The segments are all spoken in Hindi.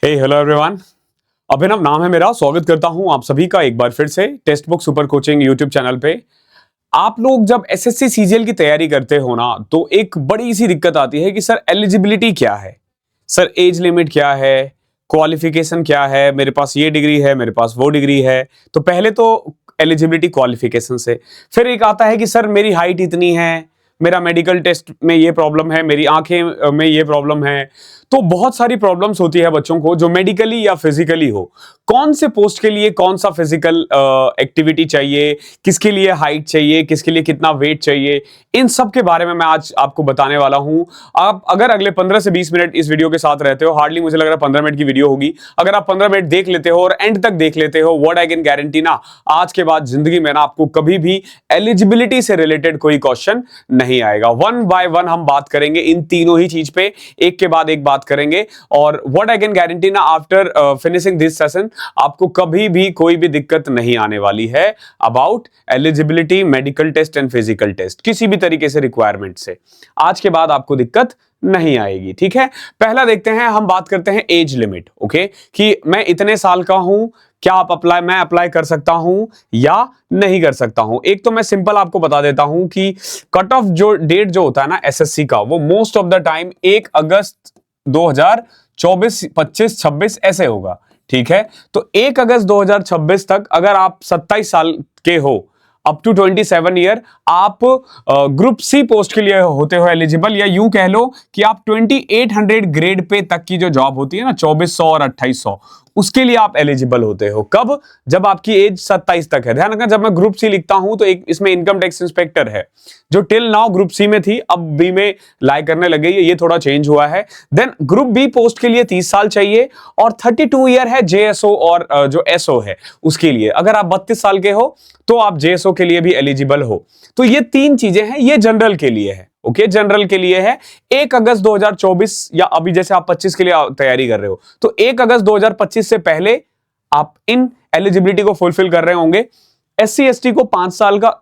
हे हेलो एवरीवन। अभिनव नाम है मेरा। स्वागत करता हूं आप सभी का एक बार फिर से text book super coaching YouTube channel पे। आप लोग जब एसएससी सीजीएल की तैयारी करते हो ना, तो एक बड़ी सी दिक्कत आती है कि सर एलिजिबिलिटी क्या है, सर एज लिमिट क्या है, क्वालिफिकेशन क्या है, मेरे पास ये डिग्री है, मेरे पास वो डिग्री है। तो पहले तो एलिजिबिलिटी क्वालिफिकेशन से, फिर एक आता है कि सर मेरी हाइट इतनी है, मेरा मेडिकल टेस्ट में ये प्रॉब्लम है, मेरी आंखें में ये प्रॉब्लम है। तो बहुत सारी प्रॉब्लम्स होती है बच्चों को जो मेडिकली या फिजिकली हो। कौन से पोस्ट के लिए कौन सा फिजिकल एक्टिविटी चाहिए, किसके लिए हाइट चाहिए, किसके लिए कितना वेट चाहिए, इन सब के बारे में मैं आज आपको बताने वाला हूं। आप अगर अगले 15 से 20 मिनट इस वीडियो के साथ रहते हो, हार्डली मुझे लग रहा है 15 मिनट की वीडियो होगी, अगर आप 15 मिनट देख लेते हो और एंड तक देख लेते हो, व्हाट आई कैन गारंटी ना, आज के बाद जिंदगी में ना आपको कभी भी एलिजिबिलिटी से रिलेटेड कोई क्वेश्चन नहीं आएगा। वन बाय वन हम बात करेंगे इन तीनों ही चीज पे, एक के बाद एक बात करेंगे। और व्हाट आई कैन गारंटी ना, आफ्टर फिनिशिंग दिस सेशन आपको कभी भी कोई भी दिक्कत नहीं आने वाली है about eligibility, medical test and physical test, किसी भी तरीके से रिक्वायरमेंट से आज के बाद आपको दिक्कत नहीं आएगी। ठीक है, पहला देखते हैं, हम बात करते हैं एज लिमिट। ओके, कि मैं इतने साल का हूं, क्या मैं अप्लाई कर सकता हूं या नहीं कर सकता हूं। एक तो मैं सिंपल आपको बता देता हूं कि कट ऑफ जो डेट जो होता है ना एसएससी का, वो मोस्ट ऑफ द टाइम 1 अगस्त 2024, 25, 26 ऐसे होगा। ठीक है, तो 1 अगस्त 2026 तक अगर आप 27 साल के हो, अप टू 27 ईयर, आप ग्रुप सी पोस्ट के लिए होते हो एलिजिबल, या यूं कह लो कि आप 2800 ग्रेड पे तक की जो जॉब होती है ना, 2400 और 2800, उसके लिए आप एलिजिबल होते हो। कब? जब आपकी एज 27 तक है। ध्यान रखना, जब मैं ग्रुप सी लिखता हूं तो एक इसमें इनकम टैक्स इंस्पेक्टर है, जो टिल नाउ ग्रुप सी में थी, अब बी में लाई करने लगे, ये थोड़ा चेंज हुआ है। देन ग्रुप बी पोस्ट के लिए 30 साल चाहिए, और 32 ईयर है जेएसओ और जो एसओ है उसके लिए। अगर आप 32 साल के हो तो आप जेएसओ के लिए भी एलिजिबल हो। तो ये तीन चीजें हैं, ये जनरल के लिए है। ओके, जनरल के लिए है। 1 अगस्त 2024, या अभी जैसे आप 25 के लिए तैयारी कर रहे हो, तो 1 अगस्त 2025 से पहले आप इन एलिजिबिलिटी को फुलफिल कर रहे होंगे। एससी एसटी को 5 साल का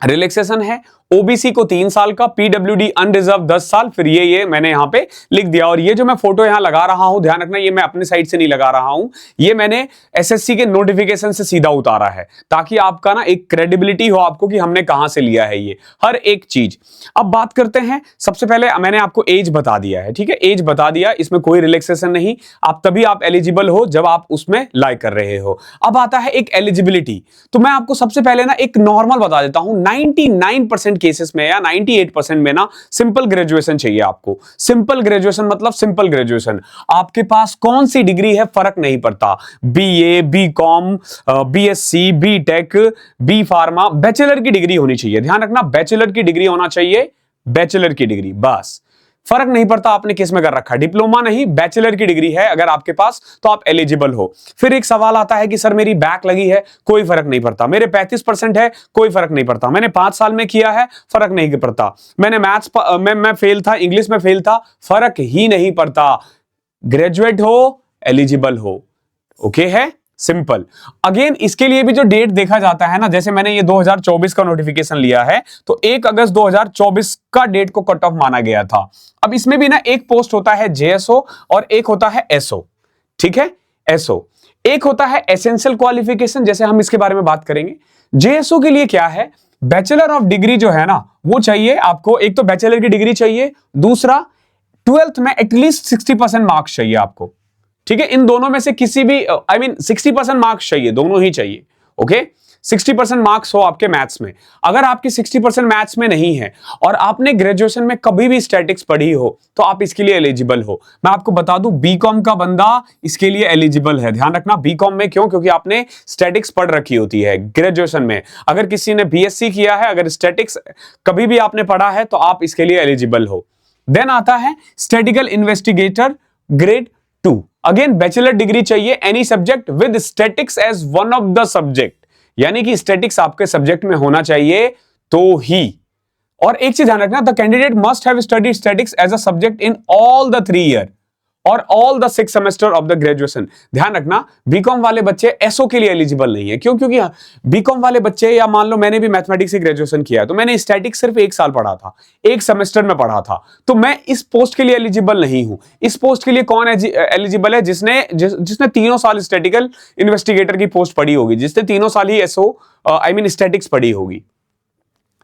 रिलैक्सेशन है, ओबीसी को 3 साल का, पीडब्ल्यूडी अनरिजर्व 10 साल। फिर ये मैंने यहां पे लिख दिया। और ये जो मैं फोटो यहां लगा रहा हूं, ध्यान रखना, ये मैं अपने साइड से नहीं लगा रहा हूं, ये मैंने एसएससी के नोटिफिकेशन से सीधा उतारा है, ताकि आपका ना एक क्रेडिबिलिटी हो आपको कि हमने कहां से लिया है ये हर एक चीज। अब बात करते हैं, सबसे पहले मैंने आपको एज बता दिया है। ठीक है, एज बता दिया, इसमें कोई रिलैक्सेशन नहीं, आप तभी आप एलिजिबल हो जब आप उसमें लाइक कर रहे हो। अब आता है एक एलिजिबिलिटी, तो मैं आपको सबसे पहले ना एक नॉर्मल बता देता हूं। 99% केसेस में या 98% में ना सिंपल ग्रेजुएशन चाहिए आपको। सिंपल ग्रेजुएशन मतलब सिंपल ग्रेजुएशन, आपके पास कौन सी डिग्री है फर्क नहीं पड़ता, BA, BCom, BSc, BTech, B pharma, bachelor की डिग्री होनी चाहिए। ध्यान रखना, बैचलर की डिग्री होना चाहिए, बैचलर की डिग्री, बस। फर्क नहीं पड़ता आपने किस में कर रखा, डिप्लोमा नहीं, बैचलर की डिग्री है अगर आपके पास, तो आप एलिजिबल हो। फिर एक सवाल आता है कि सर मेरी बैक लगी है, कोई फर्क नहीं पड़ता। मेरे 35% है, कोई फर्क नहीं पड़ता। मैंने 5 साल में किया है, फर्क नहीं पड़ता। मैंने मैथ्स मैं फेल था, इंग्लिश में फेल था, फर्क ही नहीं पड़ता। ग्रेजुएट हो, एलिजिबल हो। ओके है, सिंपल। अगेन इसके लिए भी जो डेट देखा जाता है ना, जैसे मैंने ये 2024 का नोटिफिकेशन लिया है, तो 1 अगस्त 2024 का डेट को कट ऑफ माना गया था। अब इसमें भी ना एक पोस्ट होता है जेएसओ और एक होता है एसओ। ठीक है, एसओ। एक होता है एसेंशियल क्वालिफिकेशन, जैसे हम इसके बारे में बात करेंगे। जेएसओ के लिए क्या है, बैचलर ऑफ डिग्री जो है ना, वो चाहिए आपको। एक तो बैचलर की डिग्री चाहिए, दूसरा 12th में एटलीस्ट 60% मार्क्स चाहिए आपको। ठीक है, इन दोनों में से किसी भी 60% मार्क्स चाहिए, दोनों ही चाहिए। ओके, 60% मार्क्स हो आपके मैथ्स में। अगर आपके 60% मैथ्स में नहीं है और आपने ग्रेजुएशन में कभी भी स्टैटिक्स पढ़ी हो, तो आप इसके लिए एलिजिबल हो। मैं आपको बता दूं, बीकॉम का बंदा इसके लिए एलिजिबल है। ध्यान रखना, बीकॉम में क्यों? क्योंकि आपने स्टैटिक्स पढ़ रखी होती है ग्रेजुएशन में। अगर किसी ने बीएससी किया है, अगर स्टैटिक्स कभी भी आपने पढ़ा है, तो आप इसके लिए एलिजिबल हो। देन आता है statistical investigator grade 2। Again bachelor degree चाहिए, any subject with statistics as one of the subject, यानी कि स्टैटिक्स आपके सब्जेक्ट में होना चाहिए तो ही। और एक चीज ध्यान रखना, the candidate must have studied statistics as a subject in all the 3 year. और all the 6 semester of the graduation. ध्यान रखना बीकॉम वाले बच्चे एसओ के लिए एलिजिबल नहीं है। क्यों? क्योंकि बीकॉम वाले बच्चे, या मान लो मैंने भी मैथमेटिक्स से ग्रेजुएशन किया है, तो मैंने स्टैटिक्स सिर्फ 1 साल पढ़ा था, 1 सेमेस्टर में पढ़ा था, तो मैं इस पोस्ट के लिए एलिजिबल नहीं हूं। इस पोस्ट के लिए कौन एलिजिबल है? जिसने 3 साल स्टैटिकल इन्वेस्टिगेटर की पोस्ट पढ़ी होगी, जिसने 3 साल ही एसओ स्टैटिक्स पढ़ी होगी।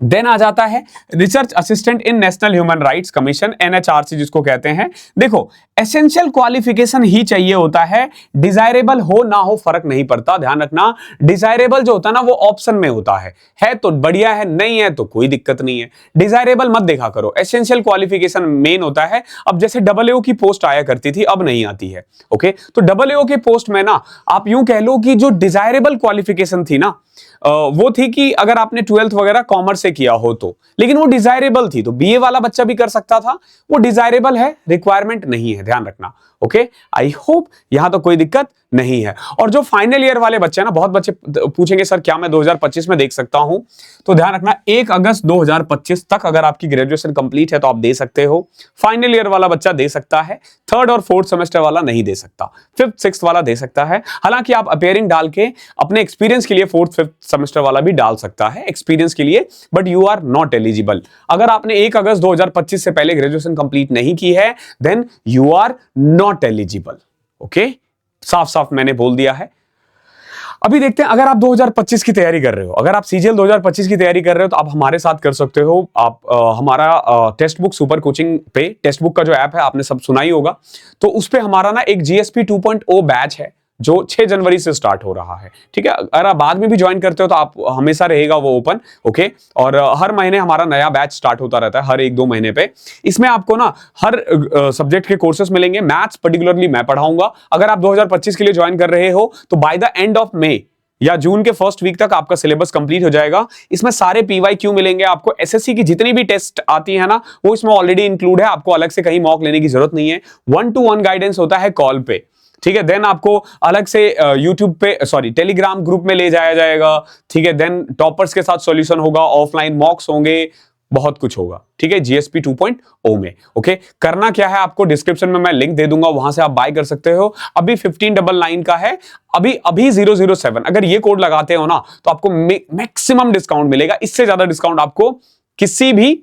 देन आ जाता है research assistant in national human rights commission, NHRC जिसको कहते हैं। देखो, एसेंशियल क्वालिफिकेशन ही चाहिए होता है, डिजायरेबल हो ना हो फर्क नहीं पड़ता। ध्यान रखना, डिजायरेबल जो होता है ना वो ऑप्शन में होता है तो बढ़िया है, नहीं है तो कोई दिक्कत नहीं है। डिजायरेबल मत देखा करो, एसेंशियल क्वालिफिकेशन मेन होता है। अब जैसे डबल की पोस्ट आया करती थी, अब नहीं आती है। ओके, तो डबल के पोस्ट में ना आप यूं कह लो कि जो डिजायरेबल क्वालिफिकेशन थी ना वो थी कि अगर आपने 12th वगैरह कॉमर्स से किया हो तो, लेकिन वो डिजायरेबल थी, तो बीए वाला बच्चा भी कर सकता था। वो डिजायरेबल है, रिक्वायरमेंट नहीं है, ध्यान रखना। ओके, आई होप यहां तो कोई दिक्कत नहीं है। और जो फाइनल ईयर वाले बच्चे हैं ना, बहुत बच्चे पूछेंगे सर क्या मैं 2025 में देख सकता हूं? तो ध्यान रखना 1 अगस्त 2025 तक अगर आपकी ग्रेजुएशन कंप्लीट है तो आप दे सकते हो। फाइनल ईयर वाला बच्चा दे सकता है, 3rd और 4th सेमेस्टर वाला नहीं दे सकता, 5th 6th वाला दे सकता है। हालांकि आप अपेयरिंग डाल के अपने एक्सपीरियंस के लिए 4th 5th सेमेस्टर वाला भी डाल सकता है एक्सपीरियंस के लिए, but you are not eligible. अगर आपने 1 अगस्त 2025 से पहले ग्रेजुएशन कंप्लीट नहीं की है, then you are not eligible. Okay, साफ साफ मैंने बोल दिया है। अभी देखते हैं, अगर आप 2025 की तैयारी कर रहे हो, अगर आप सीजीएल 2025 की तैयारी कर रहे हो तो आप हमारे साथ कर सकते हो। आप हमारा टेक्स्ट बुक सुपर कोचिंग पे, टेक्स्ट बुक का जो ऐप है आपने सब सुना ही होगा, तो उस पे हमारा ना एक जीएसपी 2.0 बैच है जो 6 जनवरी से स्टार्ट हो रहा है। ठीक है, अगर आप बाद में भी ज्वाइन करते हो तो आप हमेशा रहेगा वो ओपन। ओके, और हर महीने हमारा नया बैच स्टार्ट होता रहता है, हर 1-2 महीने पे। इसमें आपको ना हर सब्जेक्ट के कोर्सेस मिलेंगे। मैथ्स पर्टिकुलरली मैं पढ़ाऊंगा। अगर आप 2025 के लिए ज्वाइन कर रहे हो तो by the end of May या जून के फर्स्ट वीक तक आपका सिलेबस कंप्लीट हो जाएगा। इसमें सारे पीवाईक्यू मिलेंगे आपको, एसएससी की जितनी भी टेस्ट आती है ना वो इसमें ऑलरेडी इंक्लूड है, आपको अलग से कहीं मॉक लेने की जरूरत नहीं है। 1-to-1 गाइडेंस होता है कॉल पे। ठीक है, देन आपको अलग से यूट्यूब पे, टेलीग्राम ग्रुप में ले जाया जाएगा। ठीक है, देन टॉपर्स के साथ सॉल्यूशन होगा, ऑफलाइन मॉक्स होंगे, बहुत कुछ होगा। ठीक है, जीएसपी 2.0 में। ओके, करना क्या है आपको, डिस्क्रिप्शन में मैं लिंक दे दूंगा, वहां से आप बाय कर सकते हो। अभी 1599 का है, अभी 007 अगर ये कोड लगाते हो ना तो आपको मैक्सिमम डिस्काउंट मिलेगा। इससे ज्यादा डिस्काउंट आपको किसी भी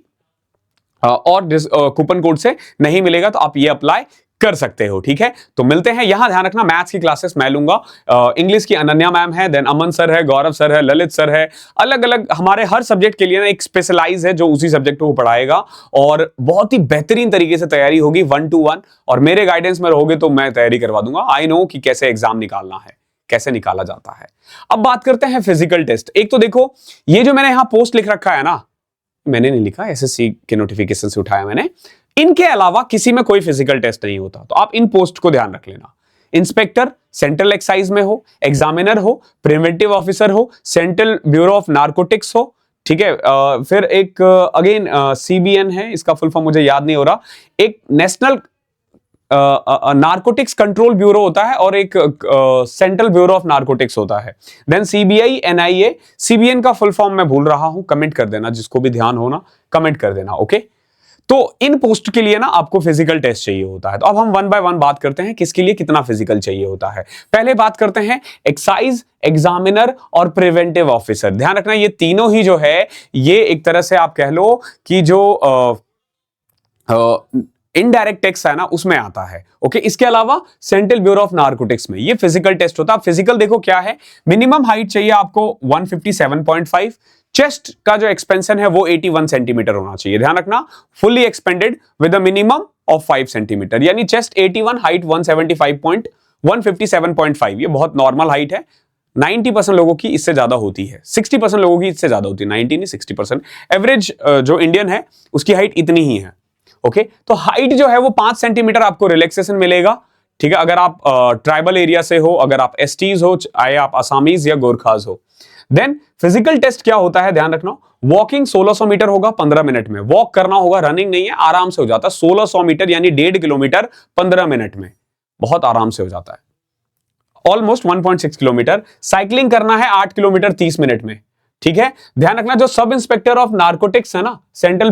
और कूपन कोड से नहीं मिलेगा, तो आप ये अप्लाई कर सकते हो। ठीक है, तो मिलते हैं। यहां ध्यान रखना, मैथ्स की क्लासेस मैं लूंगा, इंग्लिश की अनन्या मैम है, देन अमन सर है, गौरव सर है, ललित सर है। अलग अलग हमारे हर सब्जेक्ट के लिए ना एक स्पेशलाइज है जो उसी सब्जेक्ट को पढ़ाएगा, और बहुत ही बेहतरीन तरीके से तैयारी होगी 1-to-1। और मेरे गाइडेंस में रहोगे तो मैं तैयारी करवा दूंगा। आई नो कि कैसे एग्जाम निकालना है, कैसे निकाला जाता है। अब बात करते हैं फिजिकल टेस्ट। एक तो देखो, ये जो मैंने यहां पोस्ट लिख रखा है ना, मैंने नहीं लिखा, एसएससी के नोटिफिकेशन से उठाया मैंने। इनके अलावा किसी में कोई फिजिकल टेस्ट नहीं होता, तो आप इन पोस्ट को ध्यान रख लेना। इंस्पेक्टर सेंट्रल एक्साइज में हो, एग्जामिनर हो, प्रिवेंटिव ऑफिसर हो, सेंट्रल ब्यूरो ऑफ नार्कोटिक्स हो। ठीक है, फिर एक अगेन सीबीएन है, इसका फुल फॉर्म मुझे याद नहीं हो रहा। एक नेशनल नार्कोटिक्स कंट्रोल ब्यूरो होता है, और एक सेंट्रल ब्यूरो ऑफ नार्कोटिक्स होता है। Then CBI, NIA. सीबीएन का फुल फॉर्म मैं भूल रहा हूं, कमेंट कर देना, जिसको भी ध्यान हो ना कमेंट कर देना। ओके, तो इन पोस्ट के लिए ना आपको फिजिकल टेस्ट चाहिए होता है। तो अब हम 1 by 1 बात करते हैं किसके लिए कितना फिजिकल चाहिए होता है। पहले बात करते हैं एक्साइज, एग्जामिनर और प्रिवेंटिव ऑफिसर। ध्यान रखना, ये तीनों ही जो है, ये एक तरह से आप कह लो कि जो इनडायरेक्ट टैक्स है ना उसमें आता है। ओके, इसके अलावा सेंट्रल ब्यूरो ऑफ नार्कोटिक्स में ये फिजिकल टेस्ट होता है। फिजिकल देखो क्या है, मिनिमम हाइट चाहिए आपको 157.5, चेस्ट का जो एक्सपेंशन है वो 81 सेंटीमीटर होना चाहिए। ध्यान रखना, fully expanded with a minimum of 5 centimetre, यानी चेस्ट 81, हाइट 157.5, ये बहुत नॉर्मल हाइट है। 90% लोगों की इससे ज्यादा होती है, 60% लोगों की इससे ज्यादा होती है, 90 नहीं 60%। एवरेज जो इंडियन है उसकी हाइट इतनी ही है। ओके, तो हाइट जो है वो 5 सेंटीमीटर आपको रिलैक्सेशन मिलेगा। ठीक है, अगर आप ट्राइबल एरिया से हो, अगर आप एसटीज हो, चाहे आप असामीज या गोरखाज हो। देन फिजिकल टेस्ट क्या होता है, ध्यान रखना, वॉकिंग 1600 मीटर होगा 15 मिनट में। वॉक करना होगा, रनिंग नहीं है, आराम से हो जाता है। 1600 मीटर यानी 1.5 किलोमीटर 15 मिनट में, बहुत आराम से हो जाता है, ऑलमोस्ट 1.6 किलोमीटर। साइकिलिंग करना है 8 किलोमीटर 30 मिनट में। ठीक है, ध्यान रखना, जो सब इंस्पेक्टर ऑफ नार्कोटिक्स है ना, सेंट्रल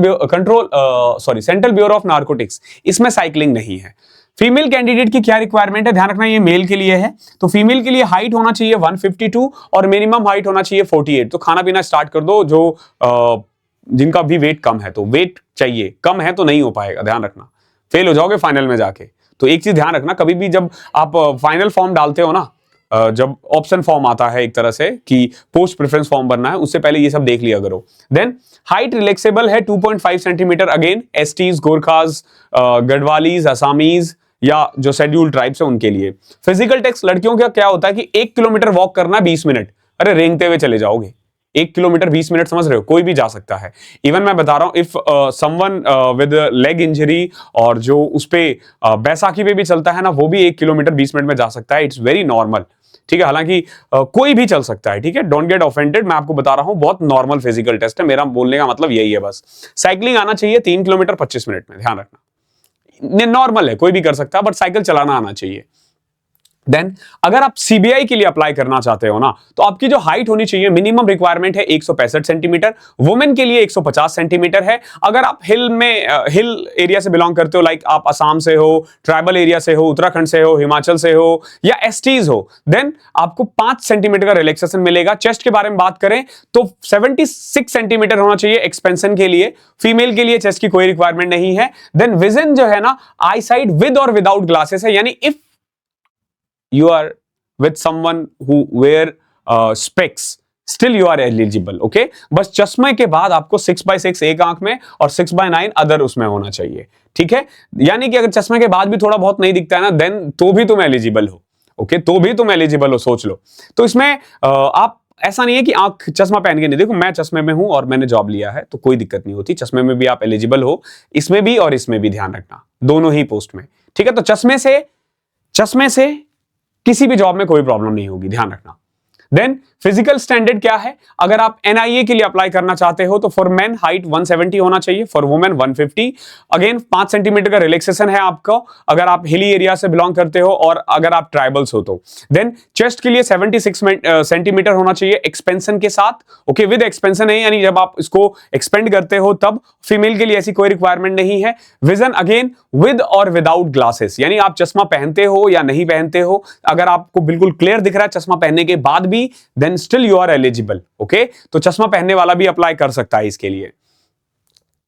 ब्यूरो ऑफ नार्कोटिक्स, इसमें साइकिलिंग नहीं है। फीमेल कैंडिडेट की क्या रिक्वायरमेंट है, ध्यान रखना ये मेल के लिए है। तो फीमेल के लिए हाइट होना चाहिए 152 और मिनिमम हाइट होना चाहिए 48। तो खाना पीना स्टार्ट कर दो, जो जिनका भी वेट कम है, तो वेट चाहिए, कम है तो नहीं हो पाएगा, ध्यान रखना, फेल हो जाओगे फाइनल में जाके। तो एक चीज ध्यान रखना, कभी भी जब आप फाइनल फॉर्म डालते हो ना, जब ऑप्शन फॉर्म आता है एक तरह से कि पोस्ट प्रेफरेंस फॉर्म भरना है, उससे पहले ये सब देख लिया करो। देन हाइट रिलैक्सेबल है 2.5 centimetre, again STs, Gorkhas, Garhwalis, Assamese या जो शेड्यूल्ड ट्राइब्स है उनके लिए। फिजिकल टेस्ट लड़कियों का क्या होता है कि 1 किलोमीटर वॉक करना 20 मिनट, अरे रेंगते हुए चले जाओगे। 1 किलोमीटर 20 मिनट, समझ रहे हो, कोई भी जा सकता है। इवन मैं बता रहा हूं, if someone with leg injury और जो उस पे बैसाखी पे भी चलता है ना, वो भी 1 किलोमीटर 20 मिनट में जा सकता है। इट्स वेरी नॉर्मल, ठीक है। हालांकि कोई भी चल सकता है, ठीक है, डोंट गेट ऑफेंडेड, मैं आपको बता रहा हूं बहुत नॉर्मल फिजिकल टेस्ट है, मेरा बोलने का मतलब यही है बस। साइकिलिंग आना चाहिए 3 किलोमीटर 25 मिनट में, ध्यान रखना, नॉर्मल है, कोई भी कर सकता है, बट साइकिल चलाना आना चाहिए। देन अगर आप सीबीआई के लिए अप्लाई करना चाहते हो ना, तो आपकी जो हाइट होनी चाहिए, मिनिमम रिक्वायरमेंट है 165 सेंटीमीटर, वुमेन के लिए 150 सेंटीमीटर है। अगर आप हिल एरिया से बिलोंग करते हो, लाइक आप असम से हो, ट्राइबल एरिया से हो, उत्तराखंड से हो, हिमाचल से हो या एसटीज हो, देन आपको 5 सेंटीमीटर का रिलैक्सेशन मिलेगा। चेस्ट के बारे में बात करें तो 76 सेंटीमीटर होना चाहिए एक्सपेंशन के लिए। फीमेल के लिए चेस्ट की कोई रिक्वायरमेंट नहीं है। देन विजन जो है ना, आई साइड विद और विदाउट ग्लासेस है, यानी if you are with someone who wear specs, still you are eligible, okay? बस चश्मे के बाद आपको 6/6 एक आंख में और 6/9 अदर उसमें होना चाहिए, ठीक है। यानी कि अगर चश्मे के बाद भी थोड़ा बहुत नहीं दिखता है ना, देन तो भी तुम एलिजिबल हो, ओके, तो भी तुम एलिजिबल हो, सोच लो। तो इसमें आप ऐसा नहीं है कि आंख चश्मा पहन के नहीं, देखो मैं चश्मे में हूं और मैंने जॉब लिया है, तो कोई दिक्कत नहीं होती, चश्मे में भी आप एलिजिबल हो, इसमें भी और इसमें भी, ध्यान रखना, दोनों ही पोस्ट में, ठीक है। तो चश्मे से किसी भी जॉब में कोई प्रॉब्लम नहीं होगी, ध्यान रखना। देन फिजिकल स्टैंडर्ड क्या है, अगर आप एनआईए के लिए अप्लाई करना चाहते हो तो फॉर मेन हाइट 170 होना चाहिए, फॉर वुमेन 150। अगेन 5 सेंटीमीटर का रिलैक्सेशन है आपको अगर आप हिली एरिया से बिलोंग करते हो और अगर आप ट्राइबल्स हो तो। देन चेस्ट के लिए 76 सेंटीमीटर होना चाहिए एक्सपेंशन के साथ, ओके, विद एक्सपेंशन है, यानी जब आप इसको एक्सपेंड करते हो तब। फीमेल के लिए ऐसी कोई रिक्वायरमेंट नहीं है। विजन अगेन विद और विदाउट ग्लासेस, यानी आप चश्मा पहनते हो या नहीं पहनते हो, अगर आपको बिल्कुल क्लियर दिख रहा है चश्मा पहनने के बाद भी, then still you are eligible, okay. तो चश्मा पहनने वाला भी अप्लाई कर सकता है इसके लिए।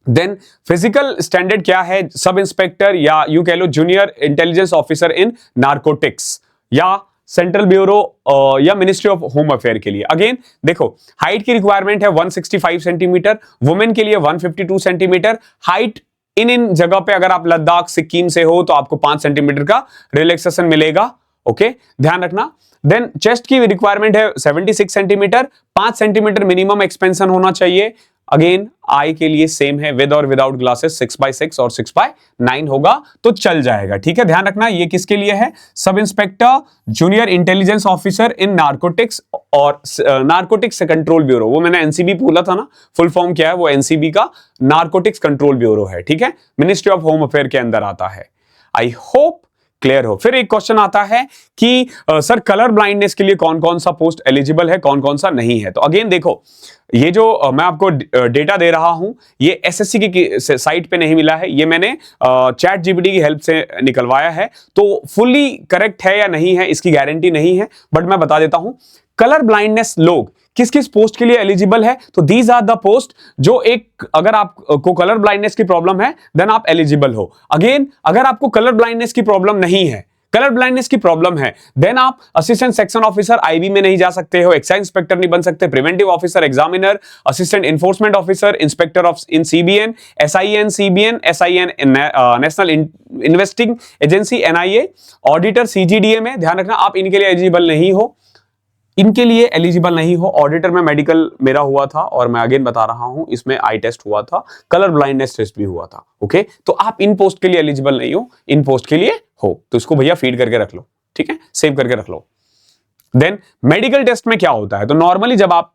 देन फिजिकल स्टैंडर्ड क्या है, सब इंस्पेक्टर या यू कह लो junior intelligence officer in narcotics या सेंट्रल ब्यूरो या मिनिस्ट्री ऑफ होम अफेयर के लिए। अगेन देखो, हाइट की रिक्वायरमेंट है 165 सेंटीमीटर, वुमेन के लिए 152 सेंटीमीटर। हाइट इन जगह पे अगर आप लद्दाख सिक्किम से हो तो आपको 5 सेंटीमीटर का रिलैक्सेशन मिलेगा, ओके, ध्यान रखना। देन चेस्ट की रिक्वायरमेंट है 76 सेंटीमीटर, 5 सेंटीमीटर मिनिमम एक्सपेंशन होना चाहिए। अगेन आई के लिए सेम है, विद और विदाउट ग्लासेस 6/6 और 6/9 होगा तो चल जाएगा, ठीक है। ध्यान रखना ये किसके लिए है, sub inspector junior intelligence officer in narcotics और नार्कोटिक्स कंट्रोल ब्यूरो, वो मैंने एनसीबी बोला था ना, फुल फॉर्म क्या है, वो एनसीबी का नार्कोटिक्स कंट्रोल ब्यूरो है, ठीक है, मिनिस्ट्री ऑफ होम अफेयर के अंदर आता है। आई होप क्लियर हो। फिर एक क्वेश्चन आता है कि सर कलर ब्लाइंडनेस के लिए कौन कौन सा पोस्ट एलिजिबल है, कौन कौन सा नहीं है। तो अगेन देखो, ये जो मैं आपको डेटा दे रहा हूं, ये एसएससी की साइट पे नहीं मिला है, ये मैंने चैट जीपीटी की हेल्प से निकलवाया है। तो फुल्ली करेक्ट है या नहीं है इसकी गारंटी नहीं है, बट मैं बता देता हूं। कलर ब्लाइंडनेस लोग किस किस पोस्ट के लिए एलिजिबल है, तो दीज आर द पोस्ट जो एक, अगर आपको कलर ब्लाइंडनेस की प्रॉब्लम है देन आप एलिजिबल हो। अगेन अगर आपको कलर ब्लाइंडनेस की प्रॉब्लम नहीं है, कलर ब्लाइंडनेस की प्रॉब्लम है, देन आप असिस्टेंट सेक्शन ऑफिसर आईबी में नहीं जा सकते हो, एक्साइज इंस्पेक्टर नहीं बन सकते, preventive officer, examiner, assistant enforcement officer, inspector of in CBN, SIN CBN, SIN national investing agency NIA, auditor CGDA में, ध्यान रखना आप इनके लिए एलिजिबल नहीं हो, इनके लिए एलिजिबल नहीं हो। ऑडिटर में मेडिकल मेरा हुआ था और मैं अगेन बता रहा हूं, इसमें आई टेस्ट हुआ था, कलर ब्लाइंडनेस टेस्ट भी हुआ था, ओके। तो आप इन पोस्ट के लिए एलिजिबल नहीं हो, इन पोस्ट के लिए हो, तो इसको भैया फीड करके रख लो, ठीक है, सेव करके रख लो। देन मेडिकल टेस्ट में क्या होता है, तो नॉर्मली जब आप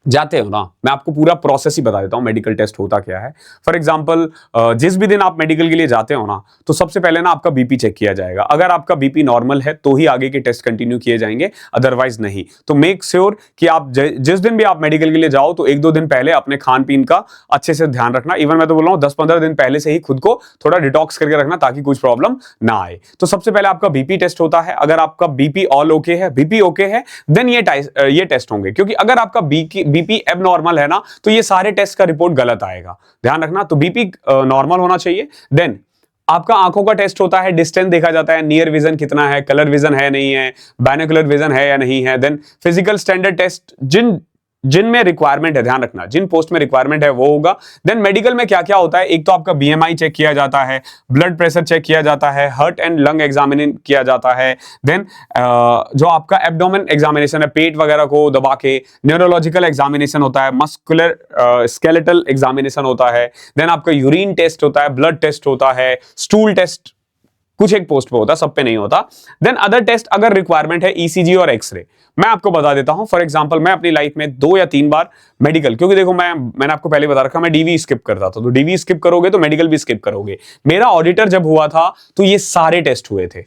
जाते हो ना, मैं आपको पूरा प्रोसेस ही बता देता हूं मेडिकल टेस्ट होता क्या है। फॉर एग्जांपल जिस भी दिन आप मेडिकल के लिए जाते हो ना, तो सबसे पहले ना आपका बीपी चेक किया जाएगा। अगर आपका बीपी नॉर्मल है तो ही आगे के टेस्ट कंटिन्यू किए जाएंगे, अदरवाइज नहीं। तो मेक श्योर कि आप जिस दिन भी आप मेडिकल के लिए जाओ तो 1-2 दिन पहले अपने खान पीन का अच्छे से ध्यान रखना। इवन मैं तो बोल रहा हूं 10-15 दिन पहले से ही खुद को थोड़ा डिटॉक्स करके रखना, ताकि कुछ प्रॉब्लम ना आए। तो सबसे पहले आपका बीपी टेस्ट होता है। अगर आपका बीपी ऑल ओके है, बीपी ओके है, देन ये टेस्ट होंगे। क्योंकि अगर आपका बीपी एबनॉर्मल है ना, तो ये सारे टेस्ट का रिपोर्ट गलत आएगा, ध्यान रखना। तो बीपी नॉर्मल होना चाहिए। देन आपका आंखों का टेस्ट होता है, डिस्टेंस देखा जाता है, नियर विजन कितना है, कलर विजन है नहीं है, बाइनोकुलर विजन है या नहीं है। देन फिजिकल स्टैंडर्ड टेस्ट जिनमें रिक्वायरमेंट है, ध्यान रखना, जिन पोस्ट में रिक्वायरमेंट है वो होगा। देन मेडिकल में क्या क्या होता है, एक तो आपका बीएमआई चेक किया जाता है, ब्लड प्रेशर चेक किया जाता है, हार्ट एंड लंग एग्जामिनेशन किया जाता है। देन जो आपका एब्डोमेन एग्जामिनेशन है, पेट वगैरह को दबा के, न्यूरोलॉजिकल एग्जामिनेशन होता है, मस्कुलर स्केलेटल एग्जामिनेशन होता है। देन आपका यूरिन टेस्ट होता है, ब्लड टेस्ट होता है, स्टूल टेस्ट कुछ एक पोस्ट पे होता है, सब पे नहीं होता। देन अदर टेस्ट अगर रिक्वायरमेंट है, ईसीजी और एक्सरे। मैं आपको बता देता हूं, फॉर एग्जांपल मैं अपनी लाइफ में 2 या 3 बार मेडिकल, क्योंकि देखो मैंने आपको पहले बता रखा मैं डीवी स्किप करता था, तो डीवी स्किप करोगे तो मेडिकल भी स्किप करोगे। मेरा ऑडिटर जब हुआ था तो ये सारे टेस्ट हुए थे,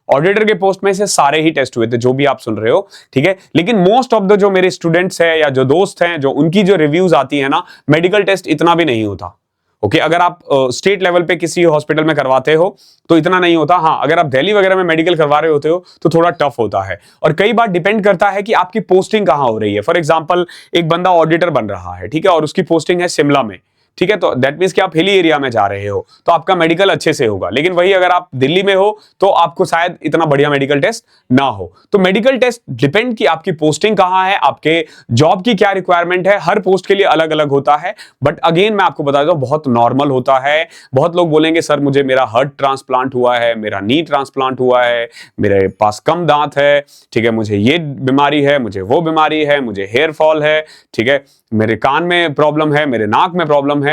ऑडिटर के पोस्ट में से सारे ही टेस्ट हुए थे जो भी आप सुन रहे हो, ठीक है। लेकिन मोस्ट ऑफ द जो मेरे स्टूडेंट्स हैं या जो दोस्त हैं, जो उनकी जो रिव्यूज आती है ना, मेडिकल टेस्ट इतना भी नहीं होता। ओके अगर आप स्टेट लेवल पे किसी हॉस्पिटल में करवाते हो तो इतना नहीं होता। हाँ, अगर आप दिल्ली वगैरह में मेडिकल करवा रहे होते हो तो थोड़ा टफ होता है। और कई बार डिपेंड करता है कि आपकी पोस्टिंग कहां हो रही है। फॉर एग्जांपल एक बंदा ऑडिटर बन रहा है, ठीक है, और उसकी पोस्टिंग है शिमला में, ठीक है, तो दैट मींस कि आप हिली एरिया में जा रहे हो तो आपका मेडिकल अच्छे से होगा। लेकिन वही अगर आप दिल्ली में हो तो आपको शायद इतना बढ़िया मेडिकल टेस्ट ना हो। तो मेडिकल टेस्ट डिपेंड कि आपकी पोस्टिंग कहां है, आपके जॉब की क्या रिक्वायरमेंट है, हर पोस्ट के लिए अलग अलग होता है। बट अगेन मैं आपको बता देता हूं बहुत नॉर्मल होता है। बहुत लोग बोलेंगे सर मुझे मेरा हार्ट ट्रांसप्लांट हुआ है, मेरा नी ट्रांसप्लांट हुआ है, मेरे पास कम दांत है, ठीक है, मुझे ये बीमारी है, मुझे वो बीमारी है, मुझे हेयर फॉल है, ठीक है, मेरे कान में प्रॉब्लम है, मेरे नाक में प्रॉब्लम है।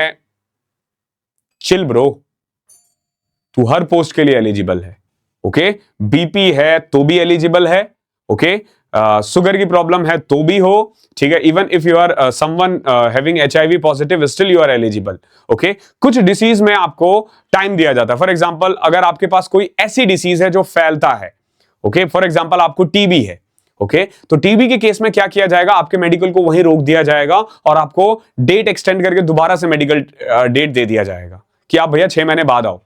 चिल ब्रो, तू हर पोस्ट के लिए एलिजिबल है। ओके, बीपी है तो भी एलिजिबल है। ओके, शुगर की प्रॉब्लम है तो भी हो, ठीक है। Even if you are someone having HIV positive still you are eligible. Okay, कुछ डिसीज में आपको टाइम दिया जाता है। फॉर एग्जांपल अगर आपके पास कोई ऐसी डिसीज है जो फैलता है, ओके, फॉर एग्जांपल आपको टीबी है, ओके, तो टीबी के केस में क्या किया जाएगा, आपके मेडिकल को वहीं रोक दिया जाएगा और आपको डेट एक्सटेंड करके दोबारा से मेडिकल डेट दे दिया जाएगा कि आप भैया 6 महीने बाद आओ,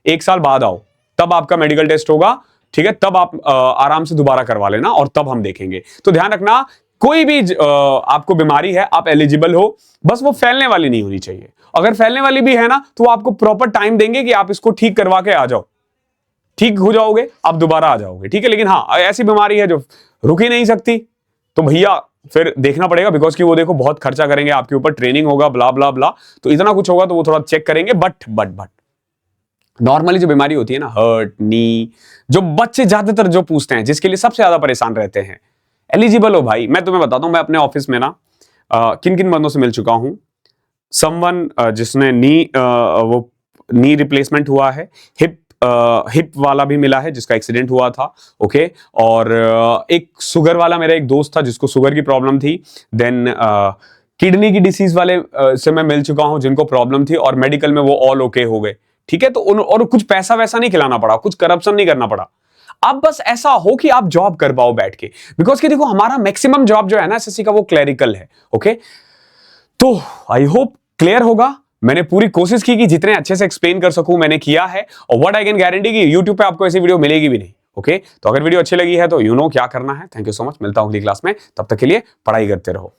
1 साल बाद आओ, तब आपका मेडिकल टेस्ट होगा, ठीक है, तब आप आराम से दोबारा करवा लेना और तब हम देखेंगे। तो ध्यान रखना, कोई भी आपको बीमारी है आप एलिजिबल हो, बस वो फैलने वाली नहीं होनी चाहिए। अगर फैलने वाली भी है ना तो वो आपको प्रॉपर टाइम देंगे कि आप इसको ठीक करवा के आ जाओ, ठीक हो जाओगे, आप दोबारा आ जाओगे, ठीक है। लेकिन हाँ, ऐसी बीमारी है जो रुक ही नहीं सकती तो भैया फिर देखना पड़ेगा, बिकॉज कि वो देखो बहुत खर्चा करेंगे आपके ऊपर, ट्रेनिंग होगा, ब्ला ब्ला ब्ला, तो इतना कुछ होगा तो वो थोड़ा चेक करेंगे। बट नॉर्मली जो बीमारी होती है ना, हर्ट नी, जो बच्चे ज्यादातर जो पूछते हैं, जिसके लिए सबसे ज्यादा परेशान रहते हैं, एलिजिबल हो भाई। मैं तुम्हें बताता हूं, मैं अपने ऑफिस में ना किन किन बंदों से मिल चुका हूं। समवन जिसने वो नी रिप्लेसमेंट हुआ है, हिप वाला भी मिला है जिसका एक्सीडेंट हुआ था, ओके, और एक शुगर वाला मेरा एक दोस्त था जिसको शुगर की प्रॉब्लम थी। देन किडनी की डिसीज वाले से मैं मिल चुका हूं जिनको प्रॉब्लम थी और मेडिकल में वो ऑल ओके हो गए, ठीक है। तो और कुछ पैसा वैसा नहीं खिलाना पड़ा, कुछ करप्शन नहीं करना पड़ा। अब बस ऐसा हो कि आप जॉब कर पाओ बैठ के, बिकॉज कि देखो हमारा मैक्सिमम जॉब जो है ना एसएससी का वो क्लरिकल है, ओके। तो आई होप क्लियर होगा। मैंने पूरी कोशिश की कि जितने अच्छे से एक्सप्लेन कर सकूं मैंने किया है, और व्हाट आई कैन गारंटी कि YouTube पे आपको ऐसी वीडियो मिलेगी भी नहीं, ओके। तो अगर वीडियो अच्छी लगी है तो यू नो क्या करना है। थैंक यू सो मच, मिलता हूं अगली क्लास में, तब तक के लिए पढ़ाई करते रहो।